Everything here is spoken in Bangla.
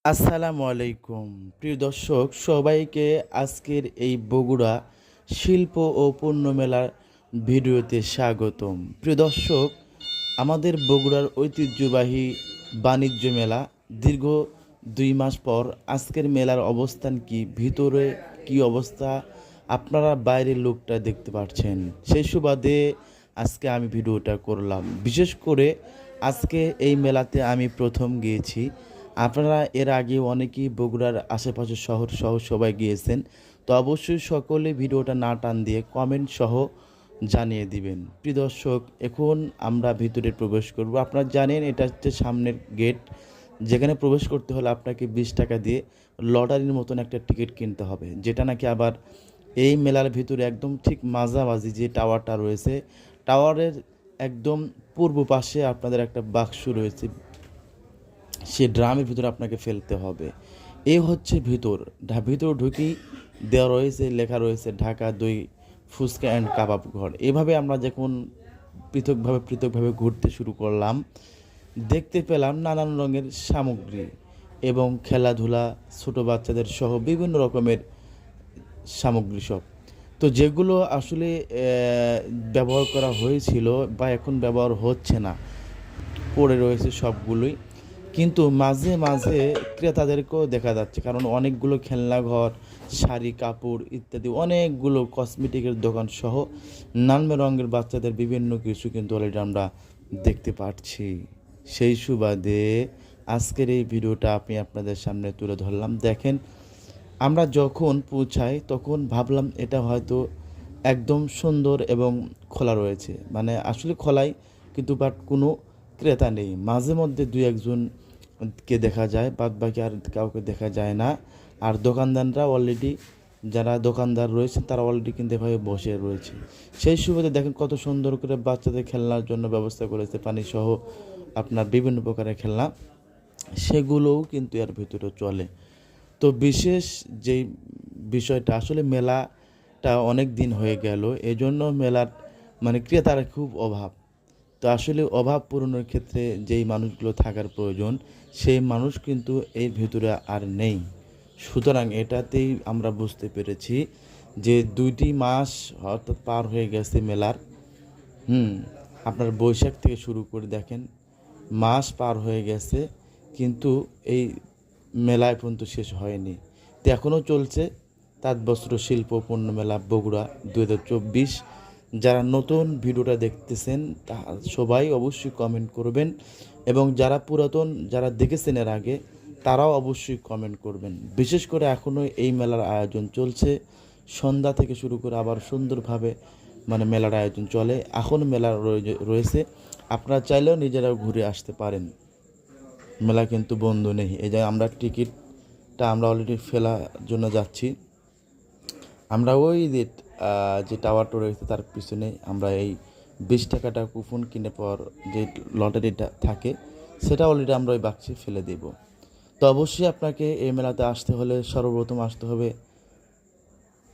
আসসালামু আলাইকুম প্রিয় দর্শক সবাইকে আজকের এই বগুড়া শিল্প ও পণ্য মেলার ভিডিওতে স্বাগতম। প্রিয় দর্শক, আমাদের বগুড়ার ঐতিহ্যবাহী বাণিজ্য মেলা দীর্ঘ 2 মাস পর আজকের মেলার অবস্থান কি, ভিতরে কি অবস্থা, আপনারা বাইরের লোকটা দেখতে পাচ্ছেন। সেই সুবাদে আজকে আমি ভিডিওটা করলাম। বিশেষ করে আজকে এই মেলাতে আমি প্রথম গিয়েছি। আপনারা এর আগে অনেকেই বগুড়ার আশেপাশের শহর সহ সবাই গিয়েছেন। তো অবশ্যই সকলে ভিডিওটা না টান দিয়ে কমেন্ট সহ জানিয়ে দিবেন। প্রিয় দর্শক, এখন আমরা ভিতরে প্রবেশ করব। আপনারা জানেন এটা হচ্ছে সামনের গেট, যেখানে প্রবেশ করতে হলে আপনাকে 20 টাকা দিয়ে লটারির মতন একটা টিকিট কিনতে হবে, যেটা নাকি আবার এই মেলার ভিতরে একদম ঠিক মাঝামাঝি যে টাওয়ারটা রয়েছে, টাওয়ারের একদম পূর্ব পাশে আপনাদের একটা বাক্স রয়েছে, সে ড্রামের ভিতরে আপনাকে ফেলতে হবে। এই হচ্ছে ভিতর। ভিতর ঢুকেই দেওয়া রয়েছে, লেখা রয়েছে ঢাকা দই ফুচকা অ্যান্ড কাবাব ঘর। এভাবে আমরা যখন পৃথকভাবে ঘুরতে শুরু করলাম, দেখতে পেলাম নানান রঙের সামগ্রী এবং খেলাধুলা, ছোট বাচ্চাদের সহ বিভিন্ন রকমের সামগ্রী সব। তো যেগুলো আসলে ব্যবহার করা হয়েছিল বা এখন ব্যবহার হচ্ছে না, পড়ে রয়েছে সবগুলোই। কিন্তু মাঝে মাঝে ক্রেতাদেরকেও দেখা যাচ্ছে, কারণ অনেকগুলো খেলনাঘর, শাড়ি, কাপড় ইত্যাদি অনেকগুলো কসমেটিকের দোকান সহ নানান রঙের বাচ্চাদের বিভিন্ন কিছু কিন্তু অলরেডি আমরা দেখতে পাচ্ছি। সেই সুবাদে আজকের এই ভিডিওটা আমি আপনাদের সামনে তুলে ধরলাম। দেখেন, আমরা যখন পৌঁছাই তখন ভাবলাম এটা হয়তো একদম সুন্দর এবং খোলা রয়েছে, মানে আসলে খোলাই, কিন্তু বাট কোনো ক্রেতা নেই। মাঝে মধ্যে দুই একজনকে দেখা যায়, বাদ বাকি আর কাউকে দেখা যায় না। আর দোকানদাররা অলরেডি, যারা দোকানদার রয়েছেন তারা অলরেডি কিন্তু এভাবে বসে রয়েছে। সেই সুবাদে দেখেন কত সুন্দর করে বাচ্চাদের খেলনার জন্য ব্যবস্থা করেছে, পানি সহ আপনার বিভিন্ন প্রকারের খেলনা, সেগুলোও কিন্তু এর ভিতরে চলে। তো বিশেষ যেই বিষয়টা, আসলে মেলাটা অনেক দিন হয়ে গেল, এজন্য মেলার মানে ক্রেতার খুব অভাব। তো আসলে অভাব পূরণের ক্ষেত্রে যেই মানুষগুলো থাকার প্রয়োজন, সেই মানুষ কিন্তু এর ভিতরে আর নেই। সুতরাং এটাতেই আমরা বুঝতে পেরেছি যে 2টি মাস অর্থাৎ পার হয়ে গেছে মেলার। আপনার বৈশাখ থেকে শুরু করে দেখেন, মাস পার হয়ে গেছে, কিন্তু এই মেলায় পর্যন্ত শেষ হয়নি। তো এখনও চলছে তাঁত বস্ত্র শিল্প পণ্য মেলা বগুড়া 2024। যারা নতুন ভিডিওটা দেখতেছেন তা সবাই অবশ্যই কমেন্ট করবেন, এবং যারা পুরাতন, যারা দেখেছেন এর আগে, তারাও অবশ্যই কমেন্ট করবেন। বিশেষ করে এখনও এই মেলার আয়োজন চলছে, সন্ধ্যা থেকে শুরু করে আবার সুন্দরভাবে মানে মেলার আয়োজন চলে। এখন মেলা রয়েছে, আপনারা চাইলেও নিজেরাও ঘুরে আসতে পারেন। মেলা কিন্তু বন্ধ নেই। এই যে আমরা টিকিটটা আমরা অলরেডি ফেলার জন্য যাচ্ছি। আমরা ওই যে টাওয়ারটা রয়েছে তার পিছনে আমরা এই 20 টাকাটা কুপন কিনে পর যে লটারিটা থাকে, সেটা অলরেডি আমরা ওই বাক্সে ফেলে দেব। তো অবশ্যই আপনাকে এই মেলাতে আসতে হলে সর্বপ্রথম আসতে হবে